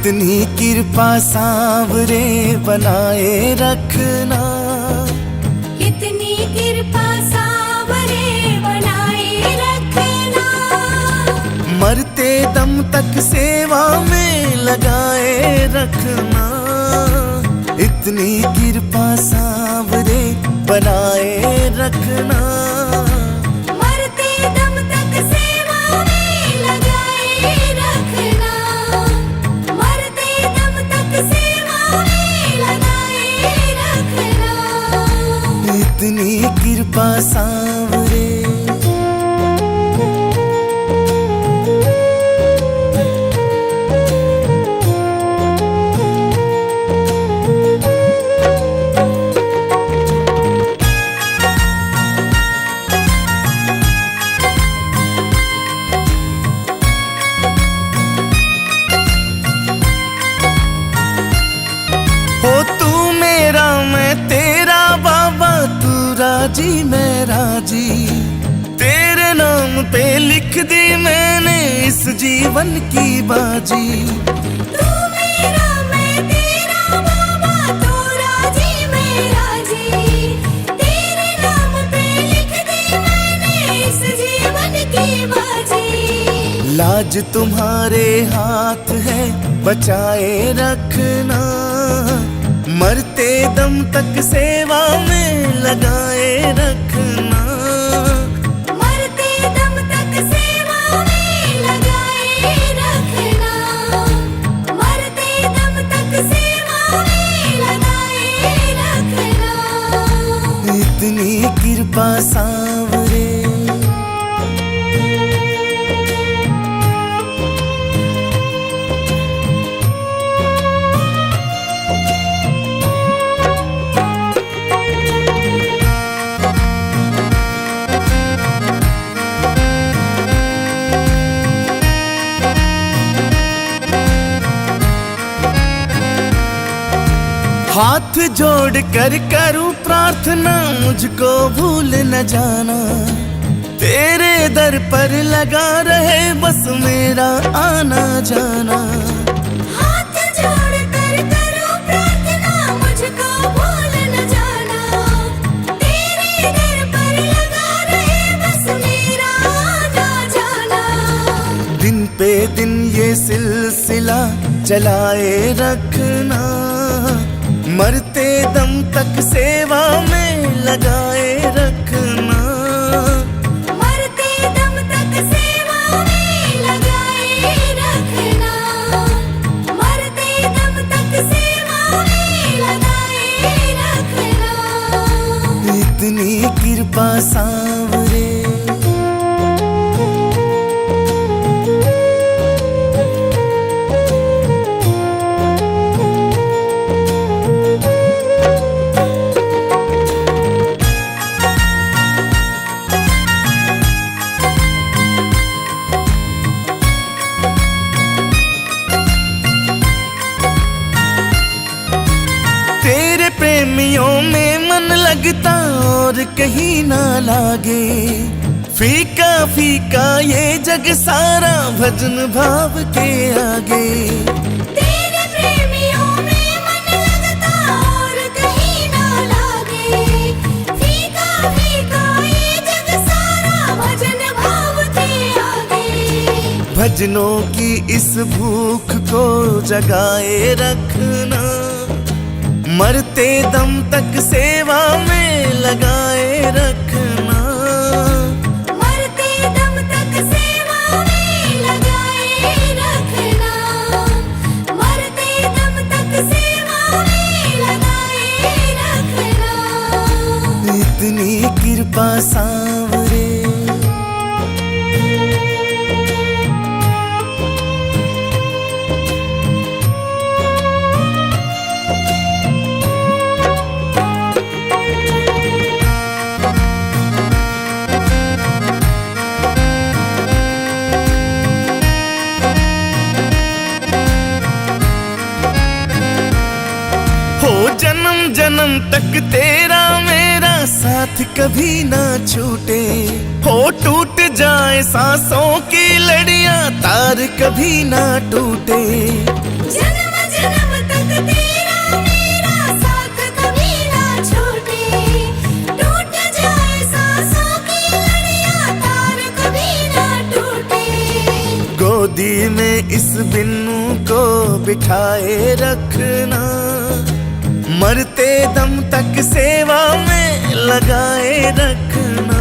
इतनी कृपा सांवरे बनाए रखना, इतनी कृपा सांवरे बनाए रखना। मरते दम तक सेवा में लगाए रखना। इतनी कृपा सांवरे बनाए रखना। मरते दम तक सेवा में लगाए रखना। मरते दम तक सेवा में लगाए रखना। इतनी कृपा सांवरे। राजी मैं राजी, तेरे नाम पे लिख दी मैंने इस जीवन की बाजी। तू मेरा मैं तेरा बाबा, तू राजी मैं राजी, तेरे नाम पे लिख दी मैंने इस जीवन की बाजी। लाज तुम्हारे हाथ है बचाए रखना। मरते दम तक सेवा में लगाए रखना। मरते दम तक सेवा में लगाए रखना। मरते दम तक सेवा में लगाए रखना। इतनी कृपा सांवरे। हाथ जोड़ कर करूं प्रार्थना, मुझको भूल न जाना। तेरे दर पर लगा रहे बस मेरा आना जाना। हाथ जोड़ कर करूं प्रार्थना, मुझको भूल न जाना। तेरे दर पर लगा रहे बस मेरा आना जाना। दिन पे दिन ये सिलसिला चलाए रखना। मरते दम तक सेवा में लगाए रखना। मरते दम तक सेवा में लगाए रखना। मरते दम तक सेवा में लगाए रखना। इतनी कृपा सांवरे। प्रेमियों में मन लगता और कहीं ना लागे। फीका फीका ये जग सारा भजन भाव के आगे। तेरे प्रेमियों में मन लगता और कहीं ना लागे। फीका फीका ये जग सारा भजन भाव के आगे। भजनों की इस भूख को जगाए रखना। मरते दम तक सेवा में लगाए रखना। मरते दम तक सेवा में लगाए रखना। मरते दम तक सेवा में लगाए रखना। इतनी कृपा सांवरे। जन्म जन्म तक तेरा मेरा साथ साथ कभी ना छूटे। हो टूट जाए सांसों की लड़ियां, तार कभी ना टूटे। जन्म जन्म तक तेरा मेरा साथ कभी ना छूटे। टूट जाए सांसों की लड़ियां, तार कभी ना टूटे। गोदी में इस बिन्नू को बिठाए रखना, मरते दम तक सेवा में लगाए रखना।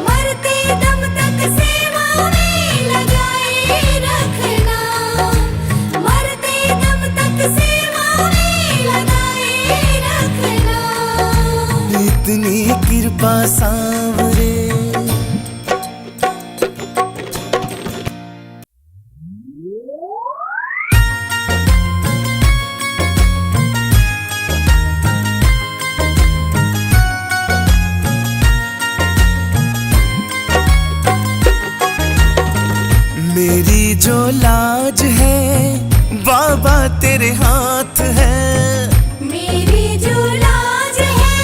मरते दम तक सेवा में लगाए रखना। मरते दम तक सेवा में लगाए रखना। इतनी कृपा सांवरे। मेरी जो लाज है बाबा तेरे हाथ है। मेरी जो लाज है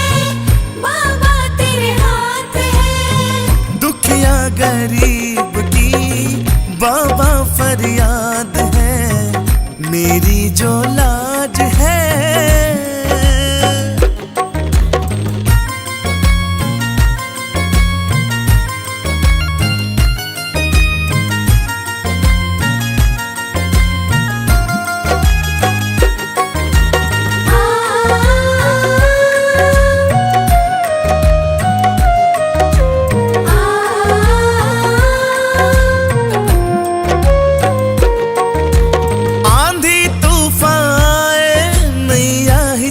बाबा तेरे हाथ है। दुखिया गरीब की बाबा फरियाद है। मेरी जो लाज है।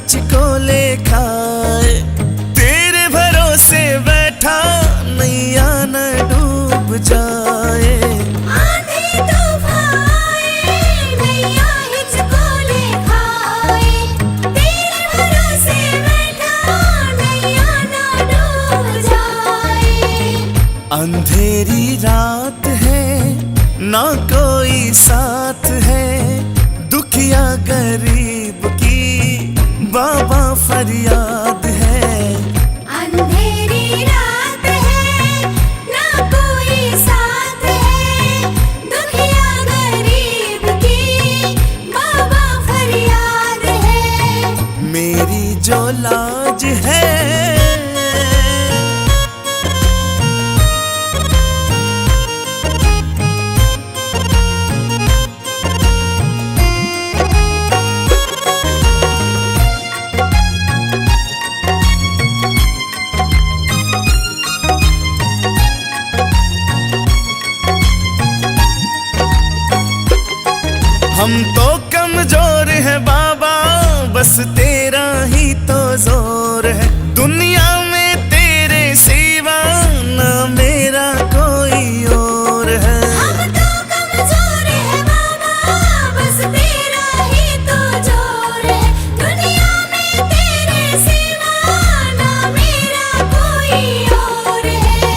चिकोले खाए तेरे भरोसे बैठा, नैया न डूब जाए। आंधी तूफान आए, नैया हिचकोले खाए। तेरे भरोसे बैठा, नैया न डूब जाए। अंधेरी रात है ना कोई साथ है। दुखिया गरीब की बाबा फरियाद है। अंधेरी रात है ना कोई साथ है। दुखिया गरीब की बाबा फरियाद है। मेरी जो लाज है। हम तो कमजोर है बाबा, बस तेरा ही तो जोर है। दुनिया में तेरे सिवा ना मेरा कोई और है। हम तो कमजोर है बाबा, बस तेरा ही तो जोर है। दुनिया में तेरे सिवा ना मेरा कोई और है।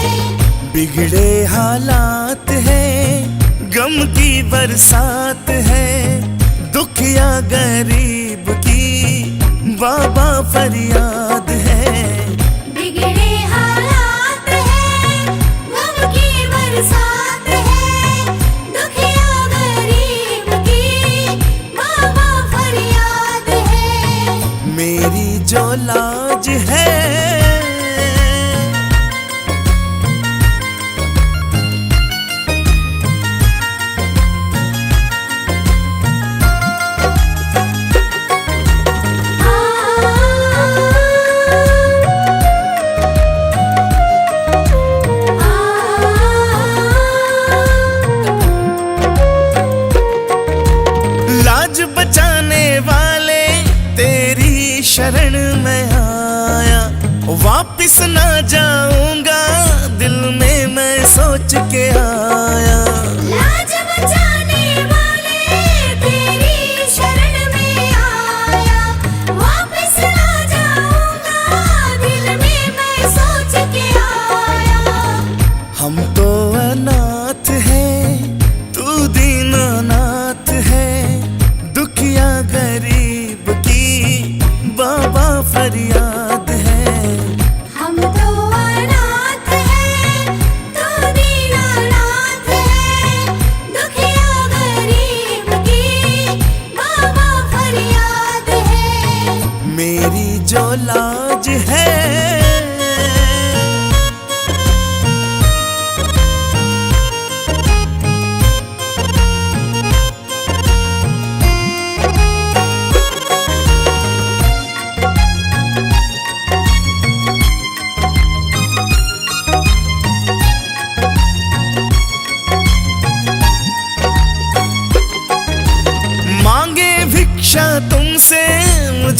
बिगड़े हालात है, गम की बरसात है। दुखिया गरीब की बाबा फरियाद है। बिगड़े हालात है, गम की बरसात है। दुखिया गरीब की बाबा फरियाद है। मेरी जो लाज है। लाज बचाने वाले तेरी शरण में आया। वापिस ना जाऊंगा दिल में मैं सोच के आया। लाज बचाने वाले तेरी शरण में आया। वापिस ना जाऊंगा दिल में मैं सोच के आया। हम तो अनाथ हैं, तू दीनानाथ है। दुखिया गरीब की बाबा फरियाद है। हम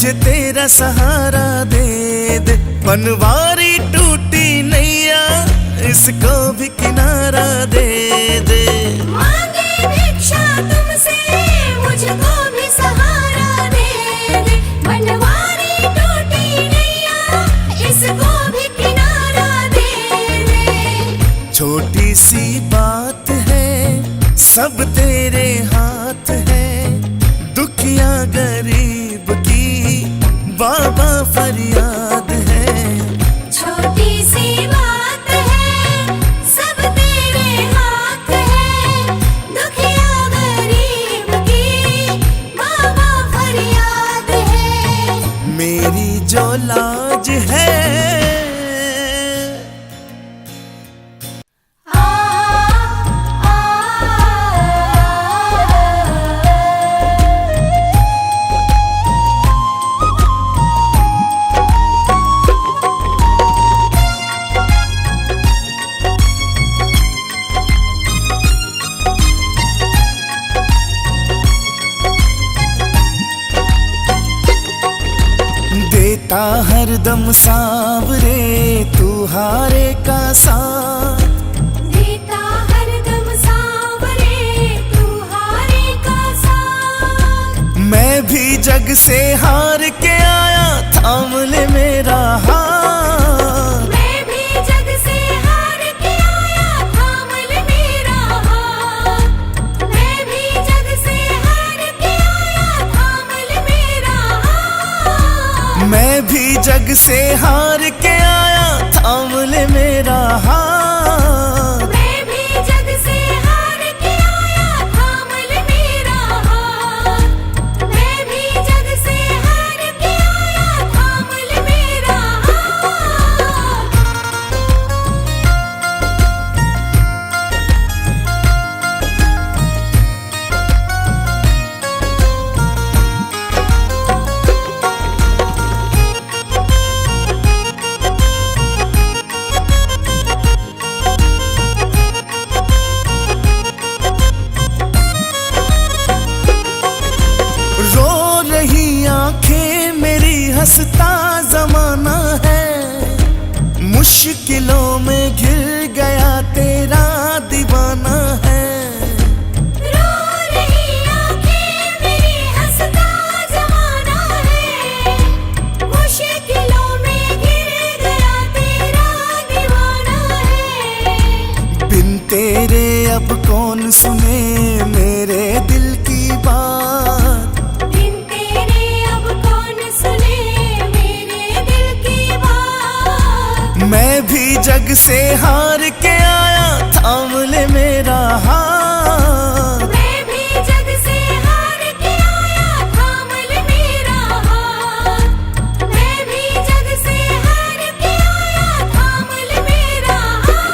मुझे तेरा सहारा दे दे, बनवारी टूटी नैया इसको भी किनारा दे दे। मांगे भिक्षा तुमसे मुझको भी सहारा दे दे, बनवारी टूटी नैया इसको भी किनारा दे दे। छोटी सी बात है सब तेरे हाथ है, दुखिया गरीब की बाबा फरियाद है। छोटी सी बात है सब तेरे हाथ है, दुखिया गरीब की बाबा फरियाद है। मेरी जो लाज है आ आ देता हरदम सावरे तू हारे का साथ, देता हरदम सांवरे तू हारे का साथ। मैं भी जग से हार के आया थाम ले मेरा हाथ। मैं भी जग से हार के आया थाम ले मेरा हाथ। मैं भी जग से हार के आया थाम ले मेरा हाथ। मैं भी जग से हार के आया थाम ले मेरा हाथ। मैं भी जग से हार के आया थाम ले मेरा हाथ। मैं भी जग से हार के आया थाम ले मेरा हाथ। रो रही आंखें मेरी हंसता जमाना है, मुश्किलों में घिर गया तेरा दीवाना है। रो रही आँखें मेरी हंसता जमाना है, मुश्किलों में घिर गया तेरा दीवाना है। बिन तेरे अब कौन सुने मेरे दिल की बात, बिन तेरे अब कौन सुने मेरे दिल की बात। मैं भी जग से हार के आया थाम ले मेरा हाथ। मैं भी जग से हार के आया थाम ले मेरा हाथ। मैं भी जग से हार के आया थाम ले मेरा हाथ।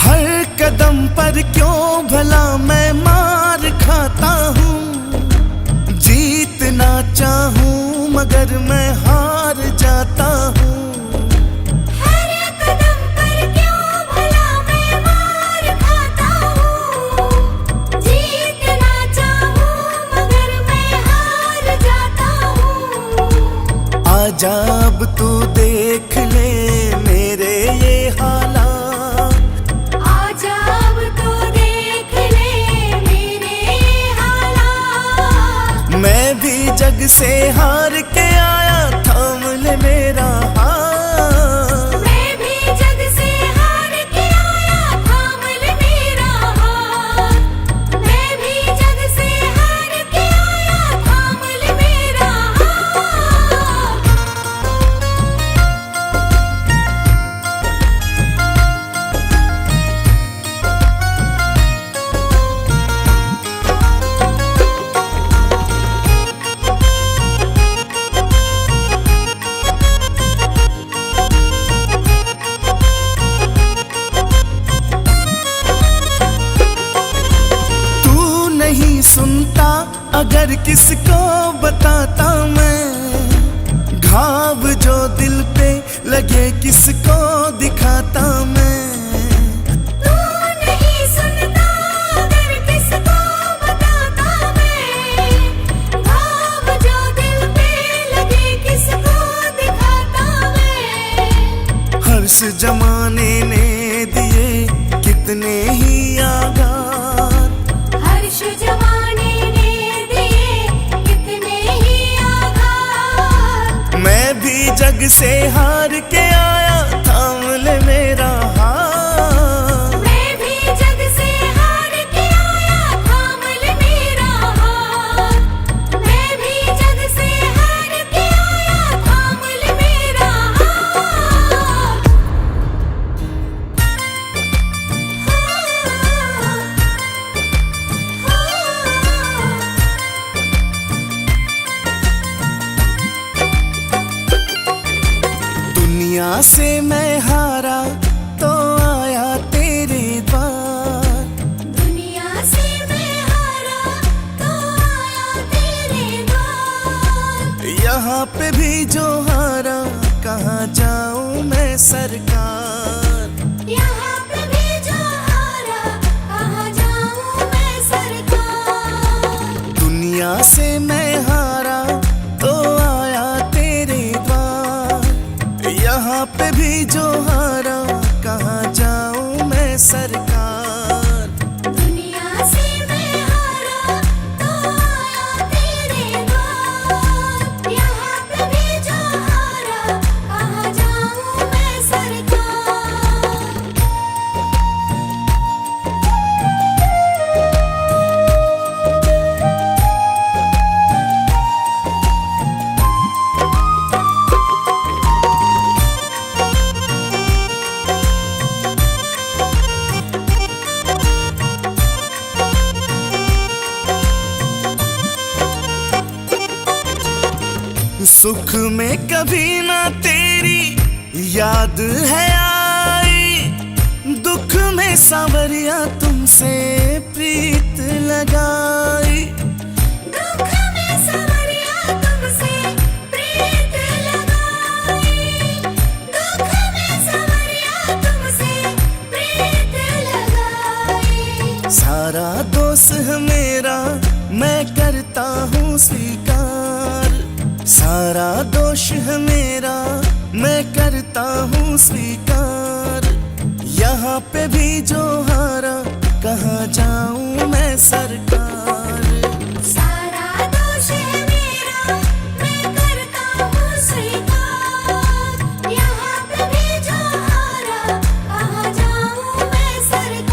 हर कदम पर क्यों भला मैं मार खाता हूँ, जीतना चाहूँ मगर मैं हार जाता हूँ। हर कदम पर क्यों भला मैं मार खाता हूँ, जीतना चाहूँ मगर मैं हार जाता हूँ। आजा अब तू देख ले मेरे ये हालात, आजा अब तो देख ले मेरे हालात। मैं भी जग से हार के आया थाम ले मेरा हाथ। मैं भी जग से हार के आया थाम ले मेरा हाथ। मैं भी जग से हार के आया थाम ले मेरा हाथ। अगर किसको बताता मैं घाव जो दिल पे लगे, किसको दिखाता मैं। तू नहीं सुनता अगर किसको बताता मैं, घाव जो दिल पे लगे किसको दिखाता मैं। हर्ष जमाने ने दिए कितने ही आघात, हर्ष जमाने ने दिए कितने ही आघात। मैं भी जग से हार के आया, थाम ले मेरा हाथ। मैं भी जग से हार के आया, थाम ले मेरा हाथ। मैं भी जग से हार के आया, थाम ले मेरा हाथ। दुनिया से मैं हारा तो आया तेरे द्वार, दुनिया से मैं हारा तो आया तेरे द्वार। यहाँ पे भी जो हारा, कहाँ जाऊँ मैं सरकार। यहाँ पे भी जो हारा, कहाँ जाऊँ मैं सरकार। दुनिया से मैं हारा तो आया तेरे द्वार, यहाँ पे भी जो हारा, कहाँ जाऊँ मैं सरकार। दुनिया से मैं हारा तो आया तेरे द्वार। यहाँ पे भी जो हारा, कहाँ जाऊँ मैं सरकार। सुख में कभी ना तेरी याद है आई, दुख में सांवरिया तुमसे प्रीत लगाई। दुख में सांवरिया तुमसे प्रीत लगाई। दुख में सांवरिया तुमसे प्रीत लगाई। सारा दोष है मेरा, मैं करता हूँ स्वीकार। सारा दोष है मेरा, मैं करता हूँ स्वीकार। यहाँ पे भी जो हारा, कहाँ जाऊँ मैं सरकार। सारा दोष है मेरा, मैं करता हूँ स्वीकार। यहाँ पे भी जो हारा, कहाँ जाऊँ मैं सरकार।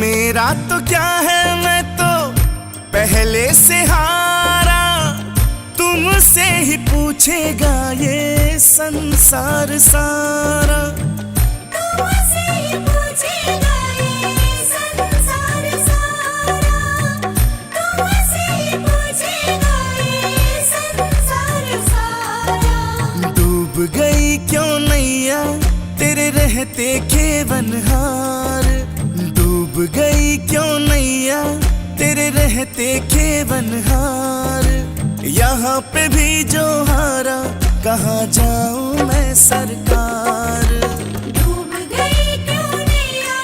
मेरा तो क्या है, मैं तो पहले से हारा। तुमसे ही पूछेगा ये संसार सारा। तुमसे ही पूछेगा ये संसार सारा। तुमसे ही पूछेगा ये संसार सारा। डूब गई क्यों नैया तेरे रहते खेवनहार। डूब गई क्यों नैया तेरे रहते खेवनहार। यहाँ पे भी जो हारा, कहाँ जाऊँ मैं सरकार। डूब गई क्यों नैया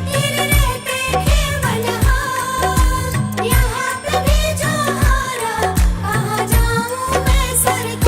तेरे रहते खेवनहार। यहाँ पे भी जो हारा, कहाँ जाऊँ मैं सरकार।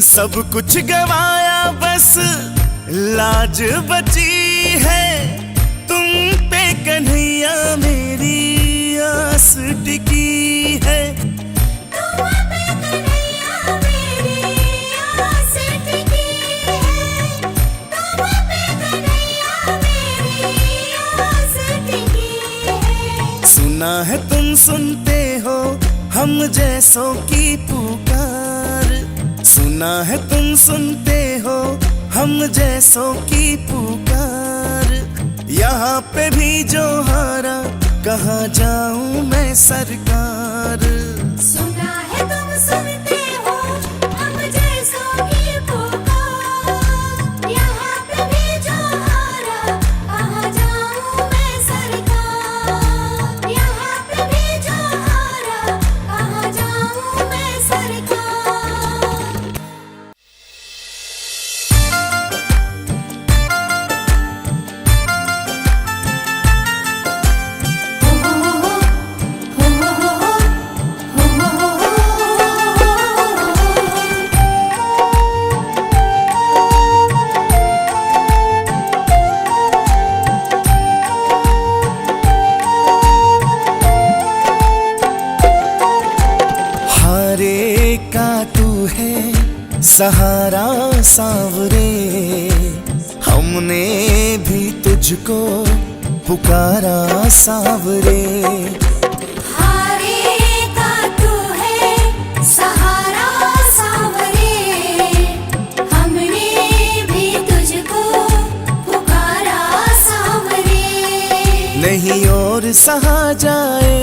सब कुछ गवाया बस लाज बची है। पे कन्हैया मेरी आस टिकी है। तुम पे कन्हैया मेरी आस टिकी है। तुम पे कन्हैया मेरी आस टिकी है। सुना है तुम सुनते हो हम जैसों की पुकार, सुना है तुम सुनते हो हम जैसों की पुकार। यहाँ पे भी जो हारा कहाँ जाऊं मैं सरकार। सुना है तुम सुनते हो हम जैसों की पुकार। यहाँ पे भी जो हारा कहाँ जाऊं मैं सरकार। यहाँ पे भी जो हारा कहाँ जाऊं मैं सरकार। हारे का तू है सहारा सांवरे, हमने भी तुझको पुकारा सांवरे। हारे का तू है सहारा सांवरे, हमने भी तुझको पुकारा सांवरे। नहीं और सहा जाए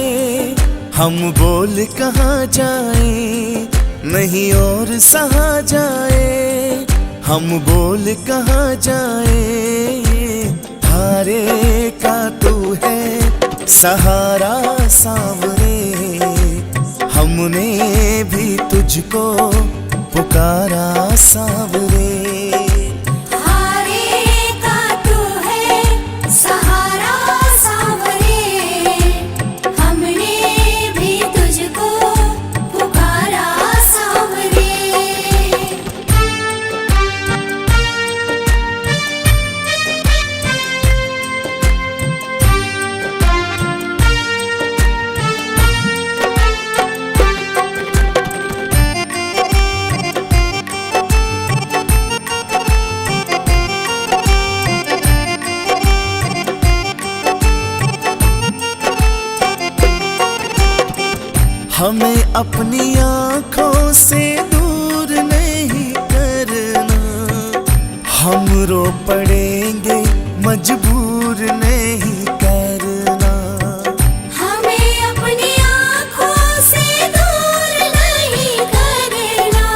हम बोल कहाँ जाए, नहीं और सहा जाए हम बोल कहाँ जाए। हारे का तू है सहारा सांवरे, हमने भी तुझको पुकारा सांवरे। हारे का तू है सहारा सांवरे, हमने भी तुझको पुकारा सांवरे। हमें अपनी आँखों से दूर नहीं करना, हम रो पड़ेंगे मजबूर नहीं करना। हमें अपनी आँखों से दूर नहीं करना,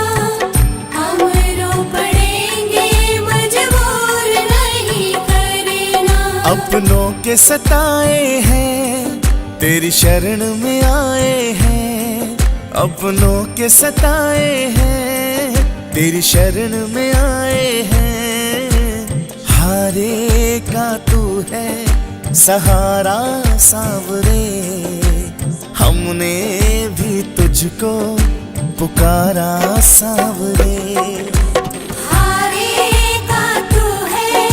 हम रो पड़ेंगे मजबूर नहीं करना। अपनों के सताए हैं तेरी शरण में आए हैं, अपनों के सताए हैं तेरी शरण में आए हैं। हारे का तू है सहारा सांवरे, हमने भी तुझको पुकारा सांवरे। हारे का तू है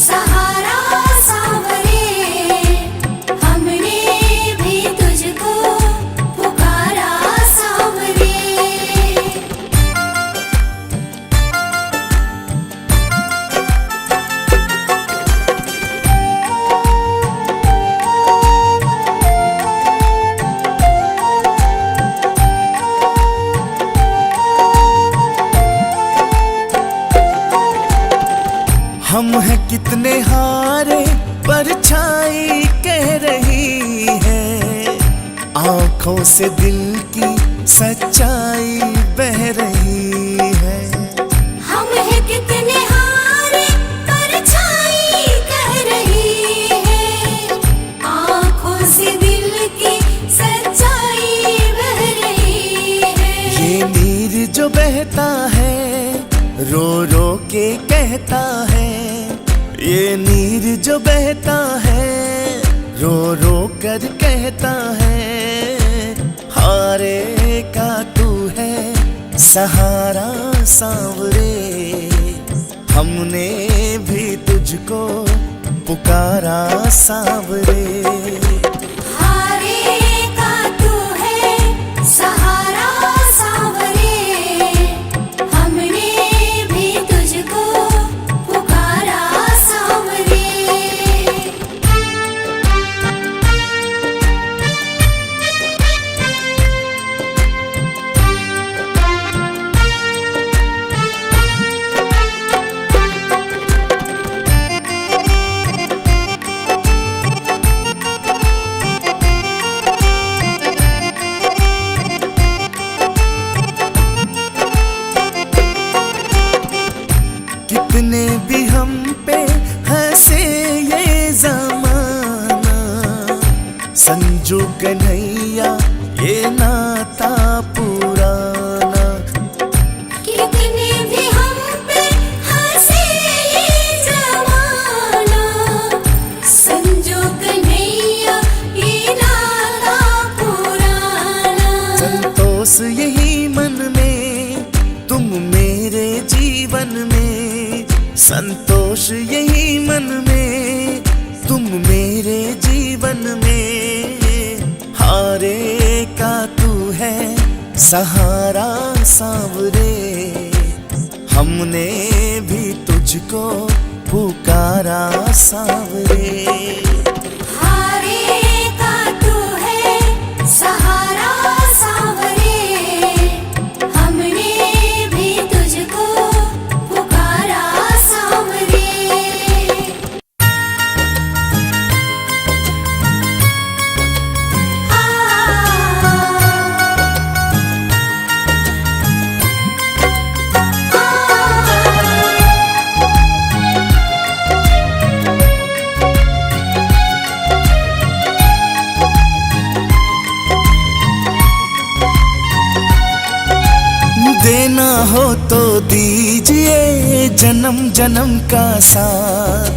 सहारा सांवरे, हमने भी तुझको पुकारा सांवरे। हम हैं कितने हारे परछाई कह रही है, आंखों से दिल की सच्चाई बह रही है। हम हैं कितने हारे परछाई कह रही है, आँखों से दिल की सच्चाई बह रही है। ये नीर जो बहता है रो रो के कहता है, ये नीर जो बहता है रो रो कर कहता है। हारे का तू है सहारा सांवरे, हमने भी तुझको पुकारा सांवरे। हारे का तू है सहारा सांवरे, हमने भी तुझको पुकारा सांवरे। कितने भी हम पे हंसे ये जमाना, संजू कन्हैया ये नाता पुराना। कितने भी हम पे हंसे ये जमाना, संजो कन्हैया ये नाता पुराना। संतोष यही मन में तुम मेरे जीवन में, संतोष यही मन में तुम मेरे जीवन में। हारे का तू है सहारा सांवरे, हमने भी तुझको पुकारा सांवरे। हारे का तू है सहारा सांवरे, हमने भी तुझको पुकारा सांवरे। देना हो तो दीजिए जन्म जन्म का साथ,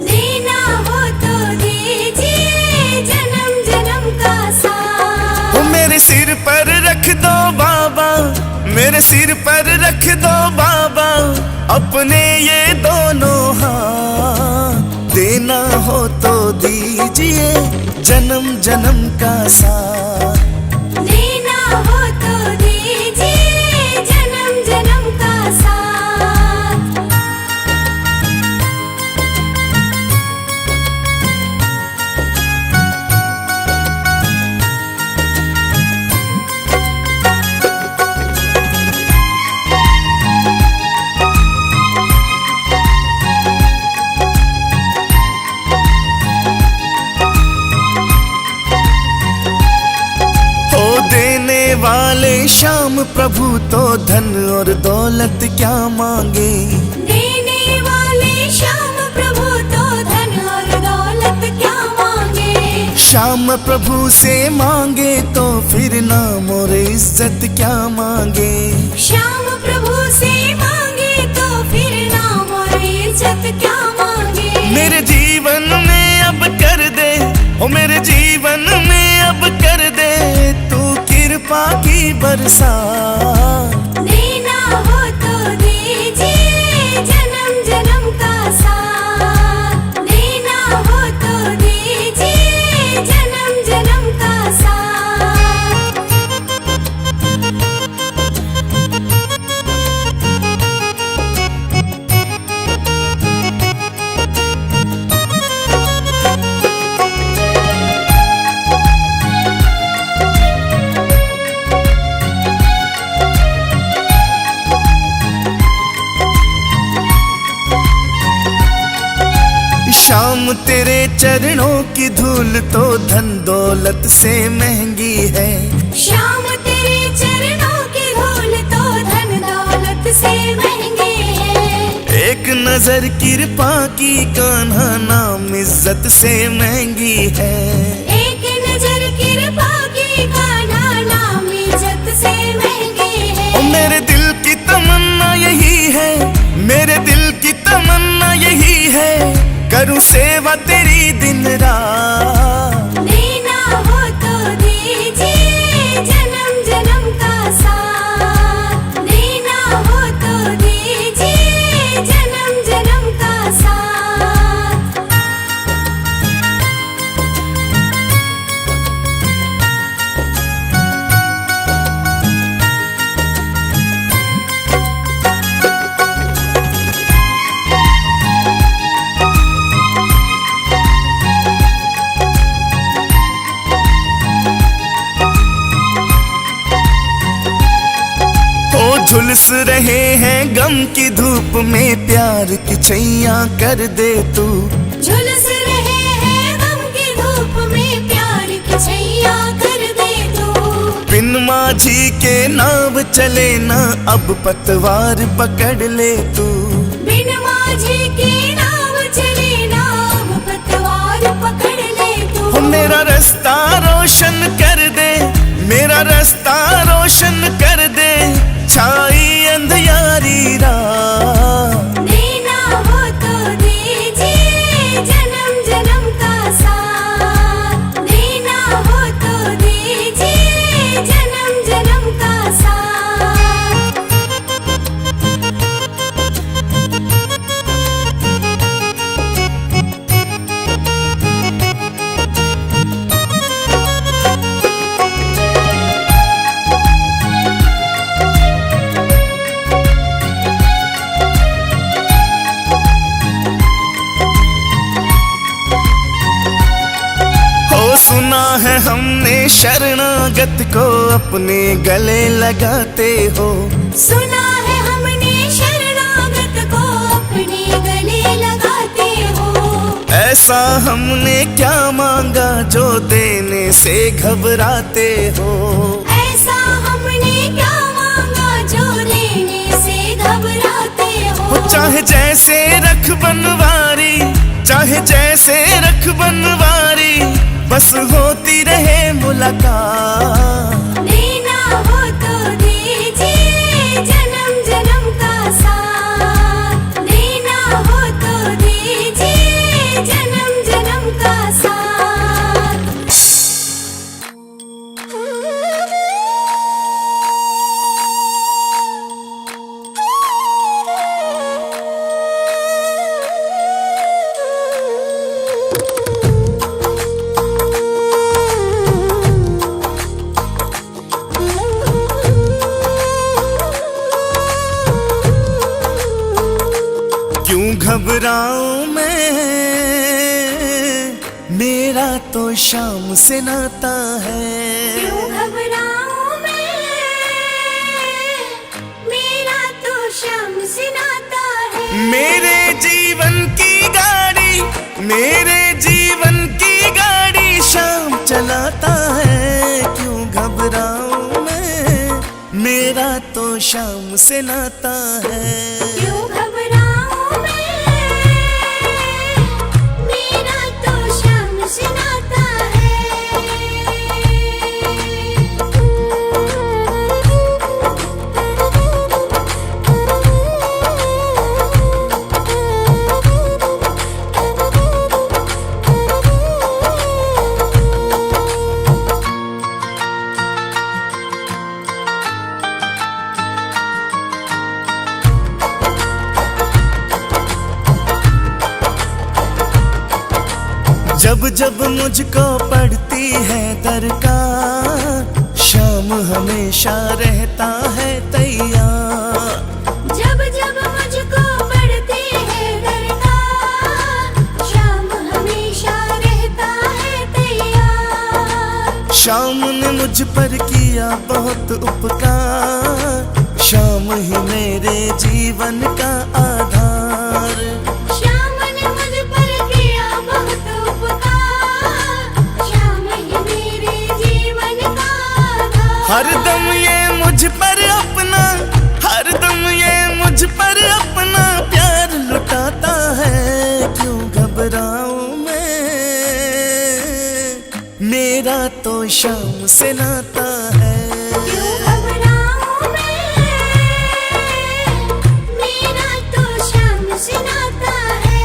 देना हो तो दीजिए जन्म जन्म का साथ। वो मेरे सिर पर रख दो बाबा, मेरे सिर पर रख दो बाबा अपने ये दोनों हाथ। देना हो तो दीजिए जन्म जन्म का साथ, देना हो तो दीजिए जन्म जन्म का साथ। वाले श्याम प्रभु तो धन और दौलत क्या मांगे। देने वाले श्याम प्रभु तो धन और दौलत क्या मांगे। श्याम प्रभु से मांगे तो फिर नाम और इज्जत क्या मांगे। श्याम प्रभु से मांगे तो फिर नाम और इज्जत क्या मांगे। मेरे जीवन में अब कर दे, ओ मेरे जीवन में अब कर दे तू कृपा की बरसात। देना हो तो दीजिए जन्म जन्म का साथ, देना हो तो दीजिए जन्म जन्म का साथ। श्याम तेरे चरणों की धूल तो धन दौलत से महंगी है। श्याम तेरे चरणों की धूल तो धन दौलत से महंगी है। एक नजर कृपा की कान्हा नाम इज्जत से महंगी है। एक नजर कृपा की कान्हा नाम इज्जत से महंगी है। ओ मेरे दिल की तमन्ना यही है, मेरे दिल की तमन्ना यही है करूं सेवा तेरी दिन रात। देना हो तो दीजिए जन्म जन्म का साथ, देना हो तो दीजिए जन्म जन्म का साथ। रहे हैं गम की धूप में, प्यार की छैया कर दे तू। झुलस रहे हैं गम की धूप में, प्यार की छैया कर दे तू। बिन माझी के नाव चले ना, अब पतवार पकड़ ले तू। बिन माझी की नाव चले ना, अब पतवार पकड़ ले तू। हो मेरा रास्ता रोशन कर दे, मेरा रास्ता रोशन कर दे, छाई अंधियारी रात। देना हो तो दीजिए जन्म जन्म का साथ, देना हो तो दीजिए जन्म जन्म का साथ। सुना है हमने शरणागत को अपने गले लगाते हो। सुना है हमने शरणागत को अपने गले लगाते हो। ऐसा हमने क्या मांगा जो देने से घबराते हो। ऐसा हमने क्या मांगा जो देने से घबराते हो। चाहे जैसे रख बनवारी, चाहे जैसे रख बनवारी, बस होती रहे मुलाकात। देना हो तो दीजिए जन्म जन्म का साथ, देना हो तो दीजिए जन्म जन्म का साथ। क्यों घबराऊं मैं, मेरा तो शाम से नाता है। क्यों घबराऊं मैं, मेरा तो शाम से नाता है। मेरे जीवन की गाड़ी, मेरे जीवन की गाड़ी शाम चलाता है। क्यों घबराऊं मैं, मेरा तो शाम से नाता है। क्यों घबराऊं मैं, मेरा तो शाम से नाता है। जब जब मुझको पड़ती है दरकार, शाम हमेशा रहता है तैयार। जब जब मुझको पड़ती है दरकार, शाम हमेशा रहता है तैयार। शाम ने मुझ पर किया बहुत उपकार, शाम ही मेरे जीवन का आधार। शाम ने मुझ पर किया बहुत उपकार, शाम ही मेरे जीवन का आधार। हरदम ये मुझ पर अपना, हरदम ये मुझ पर अपना प्यार लुटाता है। क्यों घबराऊं मैं, मेरा तो शाम से नाता है। क्यों घबराऊं मैं, मेरा तो शाम से नाता है।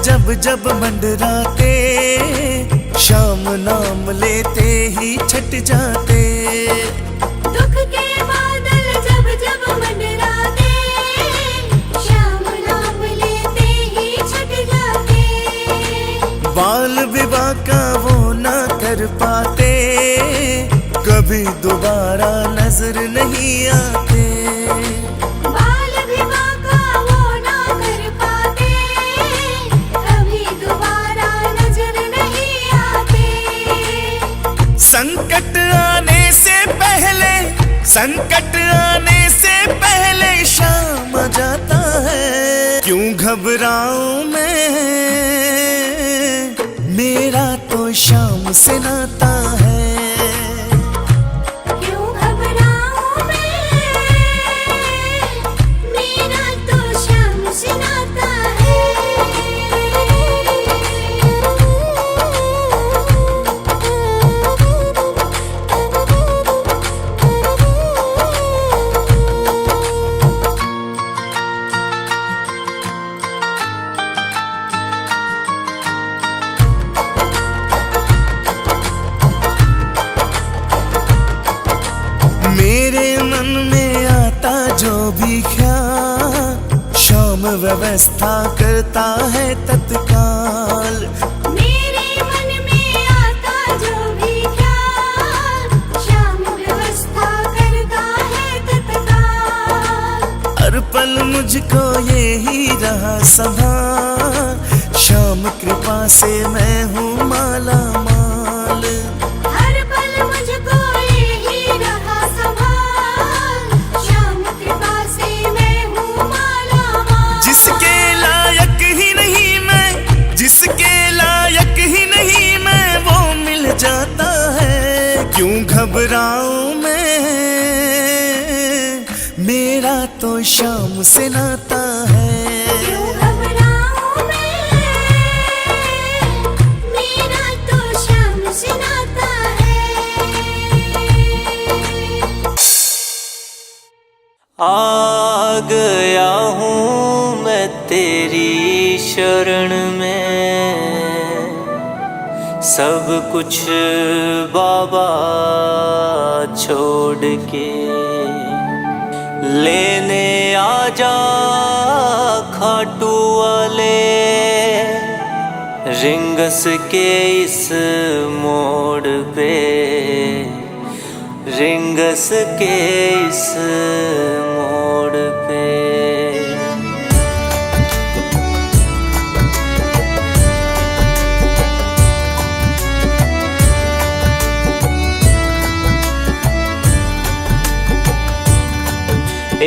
जब जब मंडराते, शाम नाम लेते ही छट जाते। दुख के बादल जब जब मंडराते, शाम नाम बाल विवाह का वो ना कर पाते, कभी दोबारा नजर नहीं आते। बाल विवाह का वो ना कर पाते, कभी दोबारा नजर नहीं आते। संकट आने से पहले, संकट आने से पहले शाम आ जाता है। क्यों घबराऊं मैं, मेरा तो शाम से नाता है। क्यों घबराऊं मैं, मेरा तो शाम से नाता है। मेरे मन में आता जो भी ख्याल, शाम व्यवस्था करता है तत्काल। मेरे मन में आता जो भी ख्याल, शाम व्यवस्था करता है तत्काल। हर पल मुझको ये ही रहा संभाल, शाम कृपा से मैं हूँ माला माल। हर पल मुझको यही रहा संभाल, शाम कृपा से मैं हूँ माला माल। जिसके लायक ही नहीं मैं, जिसके लायक ही नहीं मैं, वो मिल जाता है। क्यों घबराऊं मैं, मेरा तो शाम से नाता है। क्यों घबराऊं मैं, मेरा तो शाम से नाता है। आ गया हूँ मैं तेरी शरण में, सब कुछ बाबा छोड़ के लेने आजा खाटू वाले, रिंगस के इस मोड़ पे, रिंगस के इस मोड़ पे।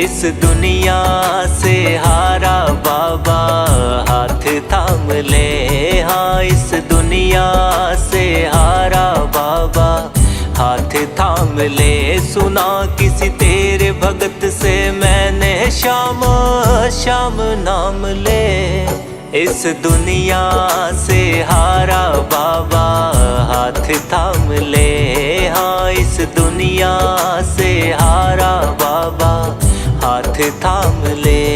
इस दुनिया से हारा बाबा हाथ थाम ले, हाँ इस दुनिया से हारा बाबा हाथ थाम ले। सुना किसी तेरे भगत से मैंने श्याम श्याम नाम ले। इस दुनिया से हारा बाबा हाथ थाम ले, हाँ इस दुनिया से हारा बाबा हाथ थाम ले।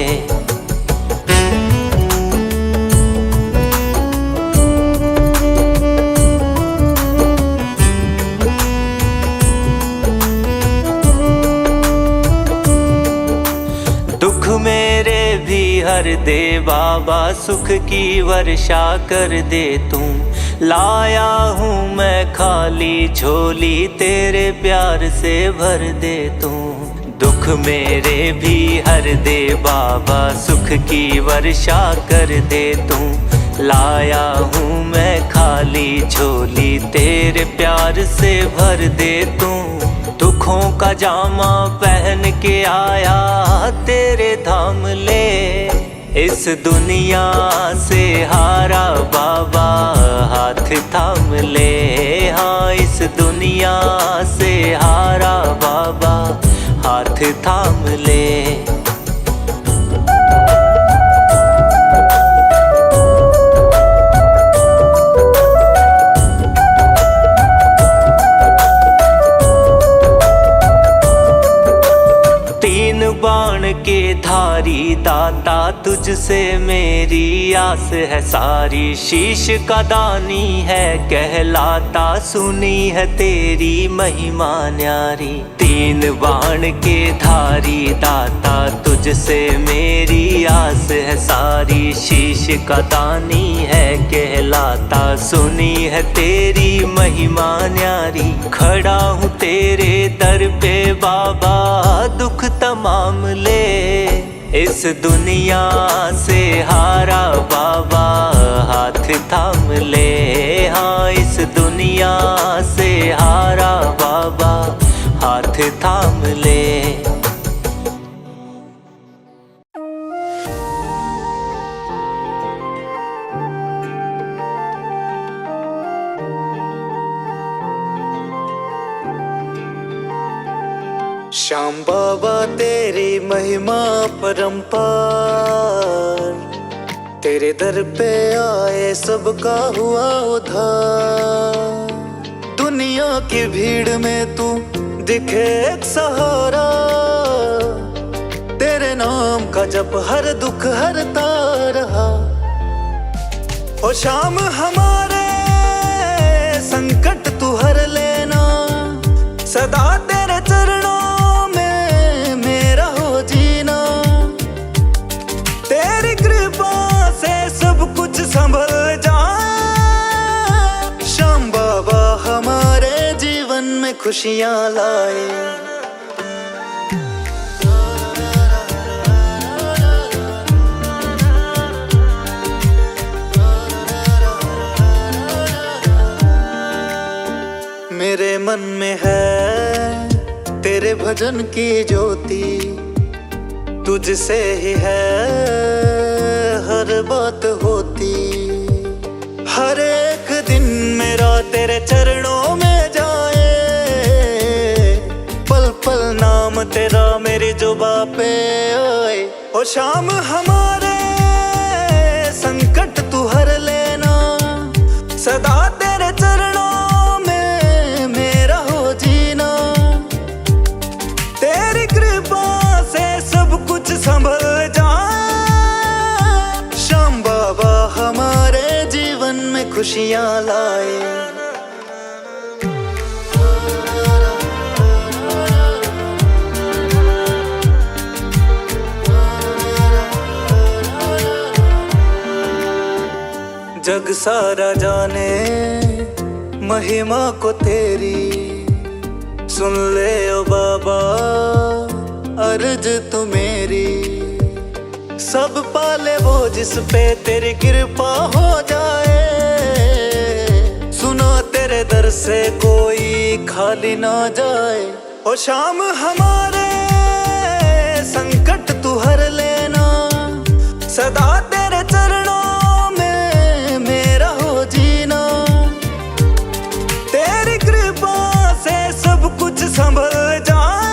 दुख मेरे भी हर दे बाबा, सुख की वर्षा कर दे तू। लाया हूँ मैं खाली झोली, तेरे प्यार से भर दे तू। दुख मेरे भी हर दे बाबा, सुख की वर्षा कर दे तू। लाया हूँ मैं खाली झोली, तेरे प्यार से भर दे तू। दुखों का जामा पहन के आया तेरे धाम ले। इस दुनिया से हारा बाबा हाथ थाम ले, हाँ इस दुनिया से हारा बाबा हाथ थाम ले। बाण के धारी दाता, तुझसे मेरी आस है सारी। शीश का दानी है कहलाता, सुनी है तेरी महिमा न्यारी। तीन बाण के धारी दाता, तुझसे मेरी आस है सारी। शीश का दानी है मैं कहलाता। सुनी है तेरी महिमा न्यारी, खड़ा हूँ तेरे दर पे बाबा, दुख तमाम ले इस दुनिया से हारा बाबा, हाथ थाम ले। हाँ इस दुनिया से हारा बाबा, हाथ थाम ले। श्याम बाबा तेरी महिमा परंपार, तेरे दर पे आए सबका हुआ उद्धार। दुनिया की भीड़ में तू दिखे एक सहारा, तेरे नाम का जप हर दुख हरता रहा। ओ श्याम हमारे संकट तू हर लेना, सदा तेरे चरणों संभल जाए। श्याम बाबा हमारे जीवन में खुशियाँ लाए। मेरे मन में है तेरे भजन की ज्योति, तुझसे ही है हर बात होती। हर एक दिन मेरा तेरे चरणों में जाए, पल पल नाम तेरा मेरी जुबां पे आए। ओ श्याम हमारे संकट तू हर लेना, सदा तेरे चरणों में मेरा हो जीना। तेरी कृपा से सब कुछ संभल जाए। श्याम बाबा हमारे जीवन में खुशियाँ लाए। जग सारा जाने महिमा को तेरी, सुन ले ओ बाबा अर्ज तू मेरी। सब पाले वो जिस पे तेरी कृपा हो जाए, सुनो तेरे दर से कोई खाली ना जाए। ओ श्याम हमारे संकट तू हर लेना, सदा तेरे चरणों में मेरा हो जीना। तेरी कृपा से सब कुछ संभल जाए।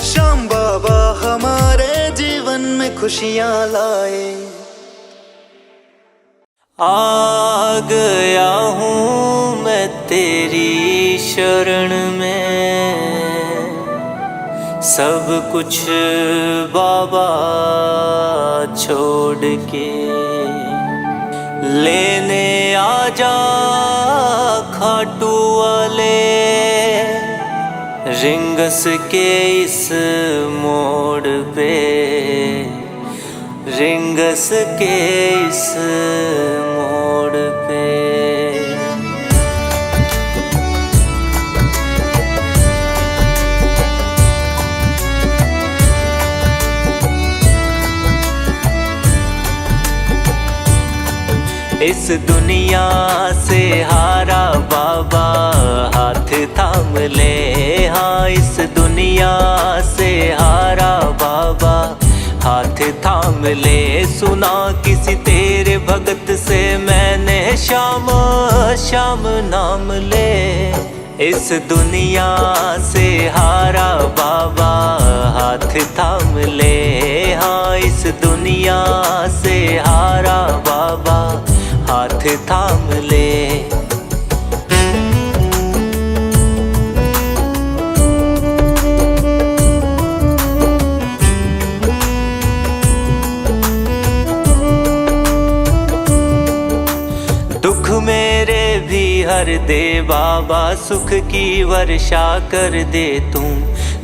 श्याम बाबा हमारे जीवन में खुशियाँ लाए। आ गया हूँ मैं तेरी शरण में, सब कुछ बाबा छोड़ के लेने आजा खाटू वाले, रिंगस के इस मोड़ पे, रिंगस के इस मोड़ पे। इस दुनिया से हारा बाबा, हाथ थाम ले। हाँ इस दुनिया से हारा बाबा, हाथ थाम ले। सुना किसी तेरे भगत से मैंने श्याम श्याम नाम ले। इस दुनिया से हारा बाबा, हाथ थाम ले। हाँ इस दुनिया से हारा बाबा, हाथ थाम ले। दुख मेरे भी हर दे बाबा, सुख की वर्षा कर दे तू।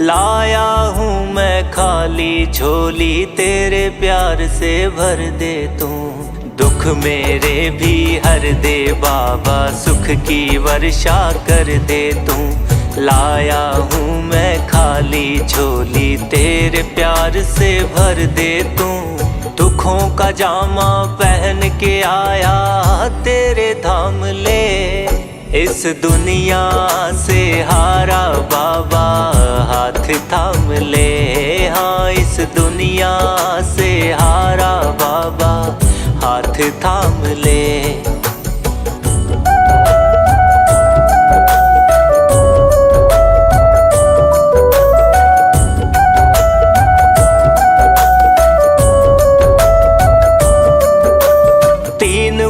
लाया हूँ मैं खाली झोली, तेरे प्यार से भर दे तू। दुख दुख मेरे भी हर दे बाबा, सुख की वर्षा कर दे तू। लाया हूँ मैं खाली झोली, तेरे प्यार से भर दे तू। दुखों का जामा पहन के आया तेरे धाम ले, इस दुनिया से हारा बाबा हाथ थाम ले। हाँ इस दुनिया से हारा बाबा हाथ थाम ले।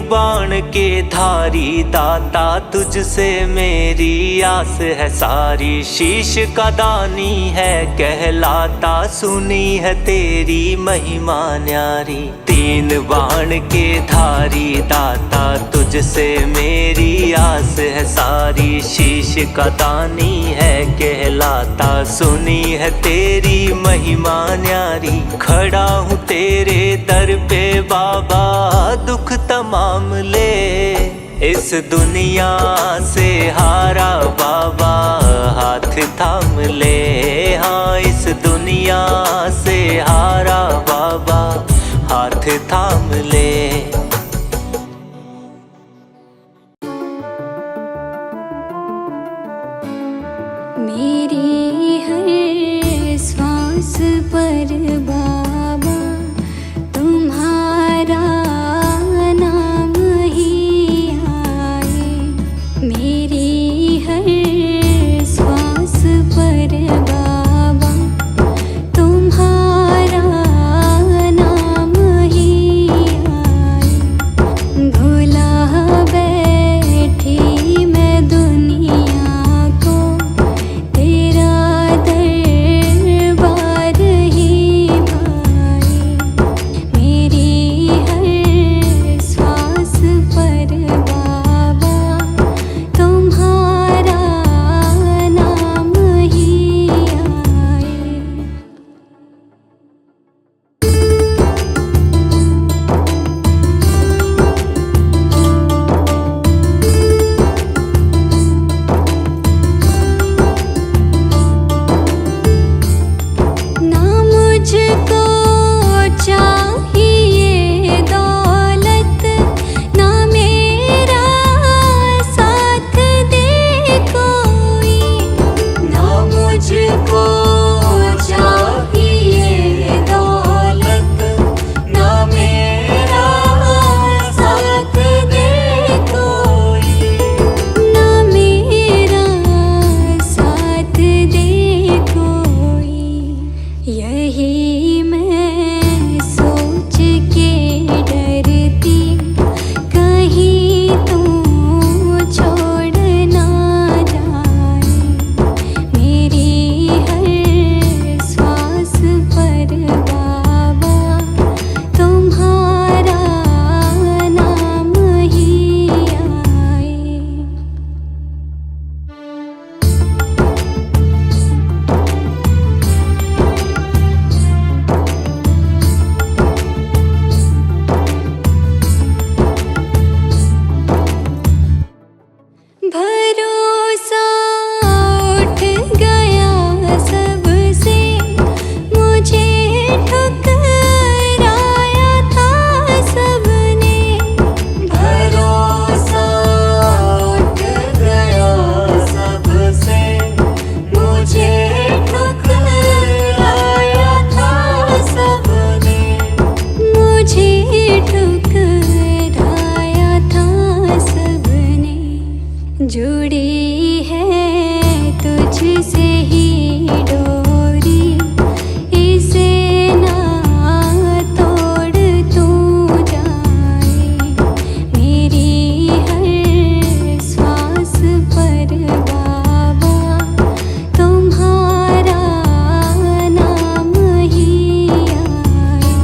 बाण के धारी दाता, तुझसे मेरी आस है सारी। शीश का दानी है कहलाता, सुनी है तेरी महिमा न्यारी। तीन बाण के धारी दाता, तुझसे मेरी आस है सारी। शीश का दानी है कहलाता, सुनी है तेरी महिमा न्यारी। खड़ा हूँ तेरे दर पे बाबा, दुख तमाम ले, इस दुनिया से हारा बाबा हाथ थाम ले। हाँ इस दुनिया से हारा बाबा हाथ थाम ले। मेरी हर सांस पर बाबा तुम्हारा नाम ही आए। मेरी हर सांस पर बाबा तुम्हारा नाम ही आए। भुला बैठी मैं दुनिया को, तेरा दरबार ही भाए। मेरी हर सांस पर बाबा तुम्हारा नाम ही आए। ना मुझको चाहिए दौलत, ना मेरा साथ दे कोई। ना मुझको चाहिए दौलत, ना मेरा साथ दे कोई। ना मेरा साथ दे कोई। यही मैं सोच के डरती, कहीं तू छोड़ ना जाए। मेरी हर सांस पर बाबा तुम्हारा नाम ही आए। भरोसा उठ गया सबसे, मुझे ठुकराया था सबने। भरोसा उठ गया सबसे, मुझे ठुकराया था सबने। मुझे ठुकराया था सबने। जुड़ी है तुझसे ही डोरी, इसे ना तोड़ तू जाए। मेरी हर सांस पर बाबा तुम्हारा नाम ही आए।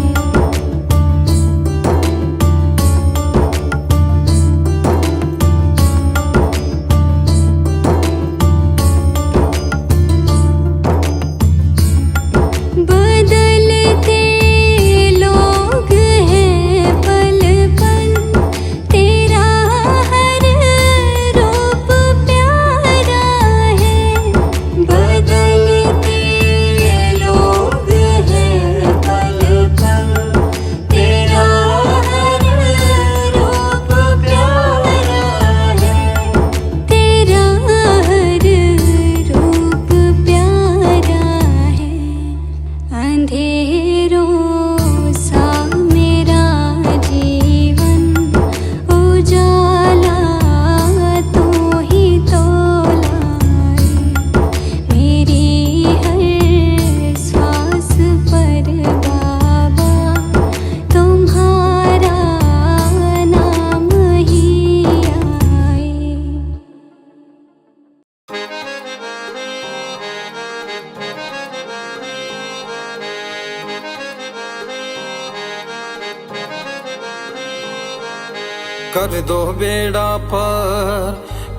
दो बेड़ा पार,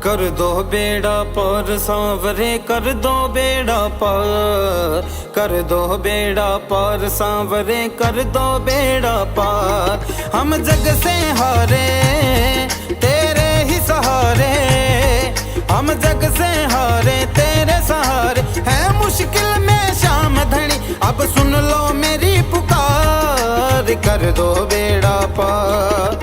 कर दो बेड़ा पार सांवरे, कर दो बेड़ा पार, कर दो बेड़ा पार सांवरे, कर दो बेड़ा पार। हम जग से हारे तेरे ही सहारे, हम जग से हारे तेरे सहारे, है मुश्किल में शाम धनी अब सुन लो मेरी पुकार। कर दो बेड़ा पार,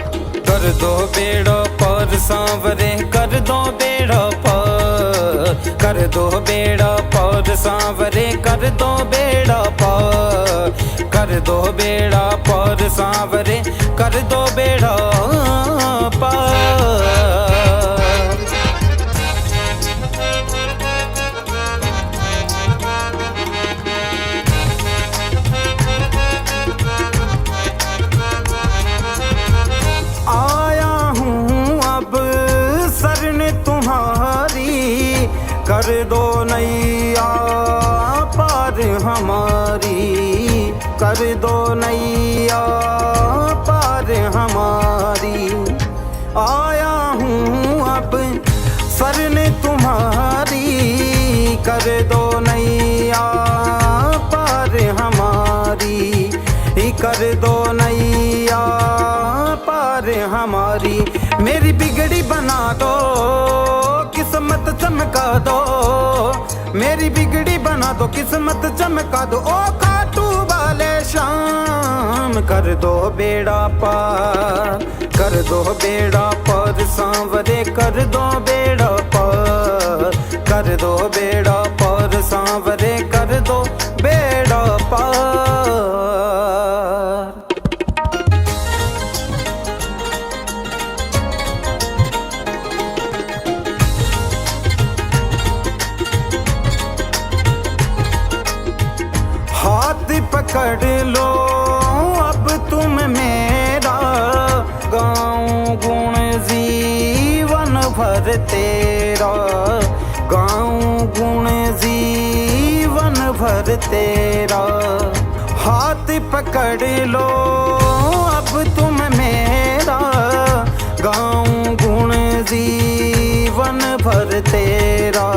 कर दो बेड़ा पार सांवरे, कर दो बेड़ा पार, कर दो बेड़ा पार सांवरे, कर दो बेड़ा पार, कर दो बेड़ा पार सांवरे, कर दो बेड़ा पार। कर दो नैया पार हमारी, कर दो नैया पार हमारी। आया हूँ अब शरण तुम्हारी, कर दो नैया पार हमारी, कर दो नैया पार हमारी। मेरी बिगड़ी बना दो किस्मत चमका दो, मेरी बिगड़ी बना दो किस्मत चमका दो, ओ खाटू वाले शाम। कर दो बेड़ा पार, कर दो बेड़ा पार सांवरे, कर दो बेड़ा पार, कर दो बेड़ा पार सांवरे, कर दो बेड़ा पार। पकड़ लो अब तुम मेरा, गाऊं गुण जीवन भर तेरा, गाऊं गुण जीवन भर तेरा। हाथ पकड़ लो अब तुम मेरा, गाऊं गुण जीवन भर तेरा,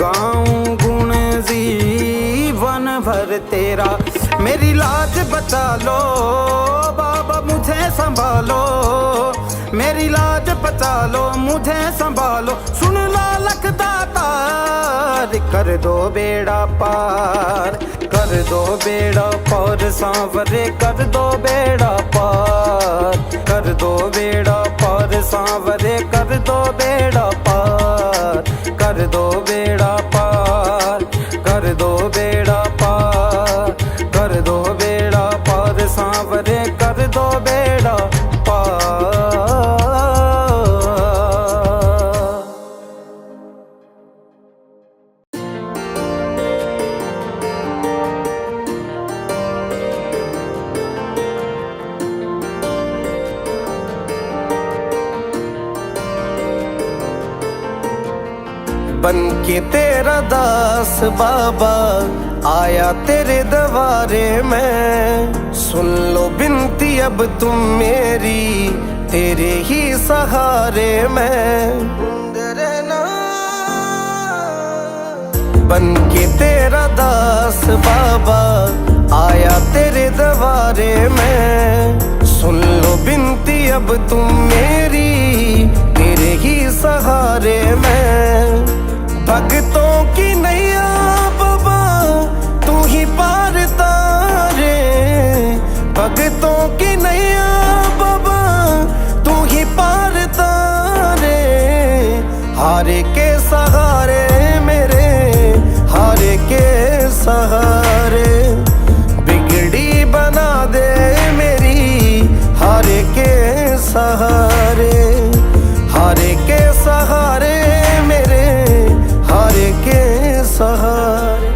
गाऊं गुण जीवन भर तेरा। मेरी लाज बचा लो बाबा मुझे संभालो, मेरी लाज बचा लो मुझे संभालो, सुन लो लखदातार। कर दो बेड़ा पार, कर दो बेड़ा पार सांवरे, कर दो बेड़ा पार, कर दो बेड़ा पार सांवरे, कर दो बेड़ा पार, कर दो बेड़ा पार, कर दो बेड़ा पार, कर दो बेड़ा पार सांवरे, कर दो बेड़ा पार। बन के तेरा दास बाबा आया तेरे दरबारे में, सुन लो बिनती अब तुम मेरी, तेरे ही सहारे में। बन के तेरा दास बाबा आया तेरे दरबारे में, सुन लो बिनती अब तुम मेरी, तेरे ही सहारे में। भक्तों की नैया बाबा तू ही पार तारे, भक्तों की नैया बाबा तू ही पार तारे। हारे के सहारे मेरे, हारे के सहारे, बिगड़ी बना दे मेरी, हारे के सहारे, हारे के सहारे मेरे, हारे के सहारे।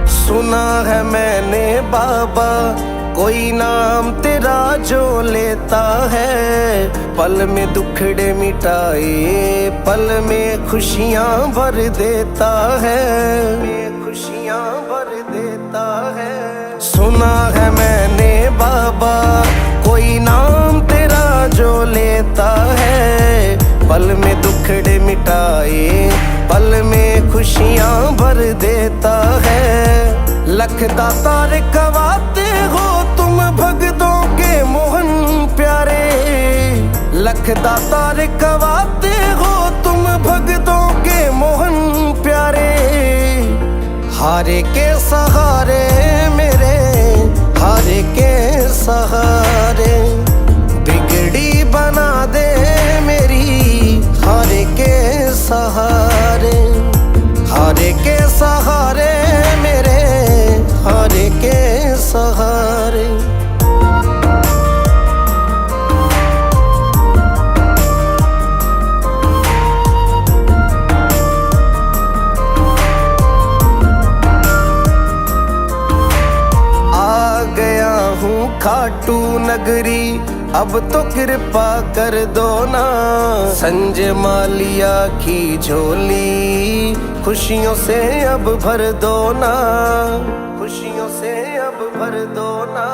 सुना है मैंने बाबा कोई नाम तेरा जो लेता है, पल में दुखड़े मिटाए, पल में खुशियां भर देता है, खुशियां भर देता है। सुना है मैंने बाबा, कोई नाम तेरा जो लेता है, पल में दुखड़े मिटाए, पल में खुशियां भर देता है। लख दातार कवाते हो तुम भगतों के मोहन प्यारे, लख दातार कवाते हो तुम भगतों के मोहन प्यारे। हारे के सहारे मेरे, हारे के सहारे, बिगड़ी बना दे मेरी, हारे के सहारे, हारे के सहारे मेरे, हारे के सहारे। आ गया हूँ खाटू नगरी, अब तो कृपा कर दो ना। संजय मालिया की झोली खुशियों से अब भर दो ना, खुशियों से अब भर दो ना।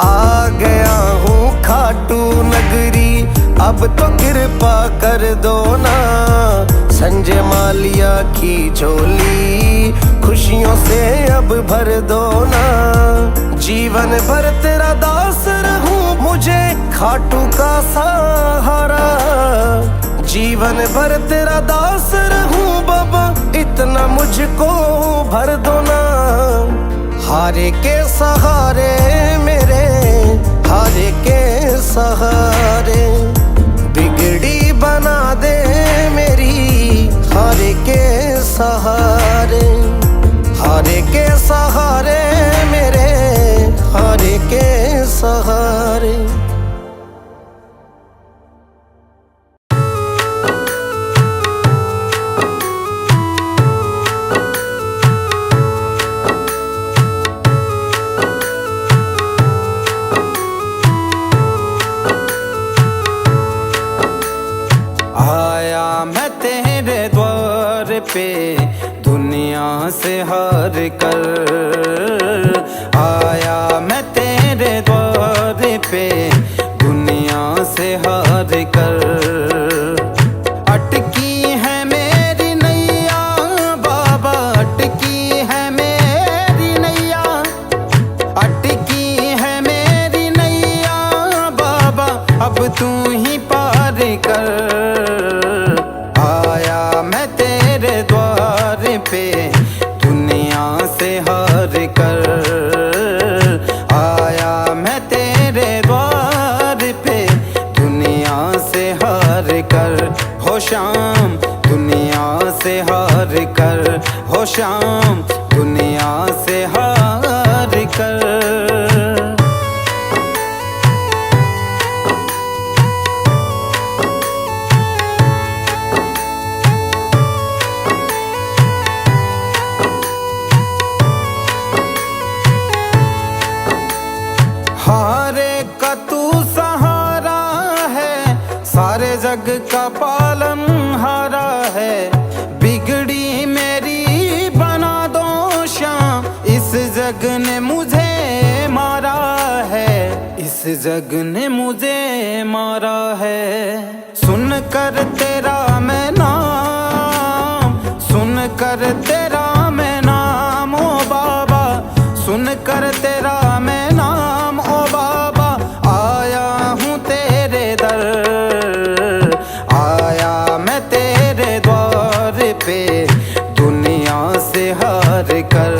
आ गया हूँ खाटू नगरी, अब तो कृपा कर दो ना। संजय मालिया की झोली खुशियों से अब भर दो ना। जीवन भर तेरा दास रहूं, मुझे खाटू का सहारा। जीवन भर तेरा दास रहूं बाबा, इतना मुझको भर दो ना। हारे के सहारे मेरे, हारे के सहारे, बिगड़ी बना दे मेरी, हारे के सहारे, हारे के सहारे मेरे, हारे के सहारे। आया मैं तेरे द्वार पे दुनिया से हार कर, आया मैं तेरे द्वार पे दुनिया से हार कर। अटकी है मेरी नैया बाबा, अटकी है मेरी नैया, अटकी है मेरी नैया बाबा, अब तू ही पार कर। आया मैं तेरे द्वार पे दुनिया से हार कर, आया मैं तेरे द्वार पे दुनिया से हार कर। हो शाम दुनिया से हार कर, हो शाम दुनिया से हार कर। हारे का तू सहारा है, सारे जग का पालन हारा है। बिगड़ी मेरी बना दो शाम, इस जग ने मुझे मारा है, इस जग ने मुझे मारा है। सुन कर तेरा मैं नाम, सुन कर तेरा मैं नाम ओ बाबा, सुन कर तेरा मैं नाम ओ बाबा। आया हूँ तेरे दर, आया मैं तेरे द्वार पे दुनिया से हार कर।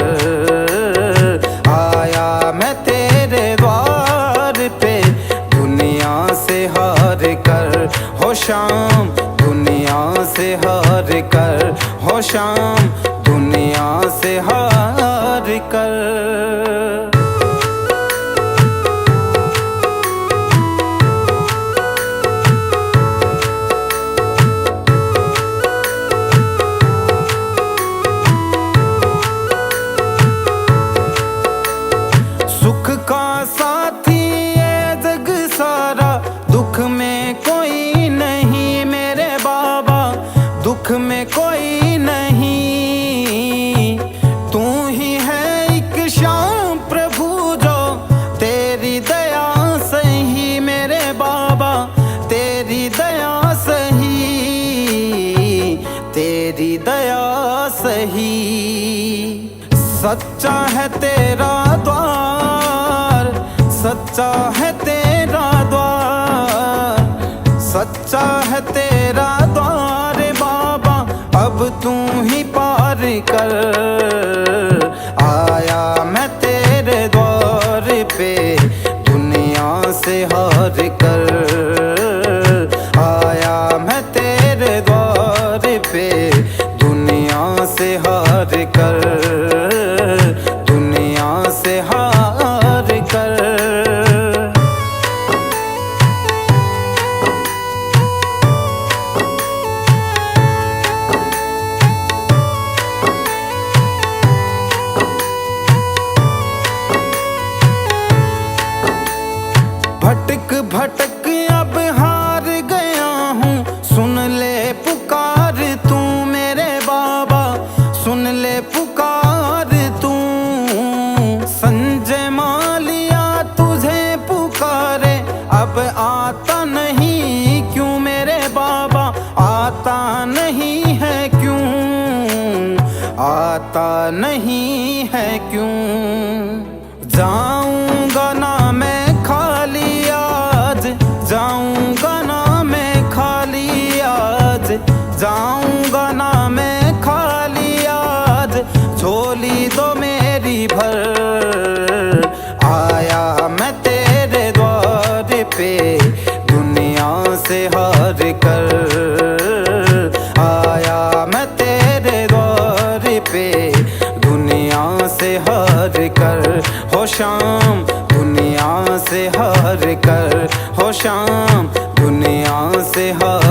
आया मैं तेरे द्वार पे दुनिया से हार कर। हो शाम दुनिया से हार कर, हो शाम दुनिया से हार कर। सुख का सा दुख में कोई नहीं, तू ही है एक शाम प्रभु जो तेरी दया सही मेरे बाबा, तेरी दया सही, तेरी दया सही। सच्चा है तेरा द्वार, सच्चा है तेरा द्वार, सच्चा है तेरा द्वार बाबा, अब तू ही पार कर। आया मैं तेरे द्वार पे दुनिया से हार कर, आया मैं तेरे द्वार पे दुनिया से हार कर, दुनिया से हार कर। भटक भटक अब हार गया हूँ, सुन ले पुकार तू मेरे बाबा, सुन ले पुकार तू। संजय मालिया तुझे पुकारे, अब आता नहीं क्यों मेरे बाबा, आता नहीं है क्यों, आता नहीं है क्यों। जाऊंगा ना मैं खाली आज, जाऊंगा ना मैं खाली आज, जाऊंगा ना मैं खाली आज, झोली दो मेरी भर। आया मैं तेरे द्वार पे दुनिया से हार कर, आया मैं तेरे द्वार पे दुनिया से हार कर। हो शाम दुनिया से हार कर, हो शाम दुनिया से हार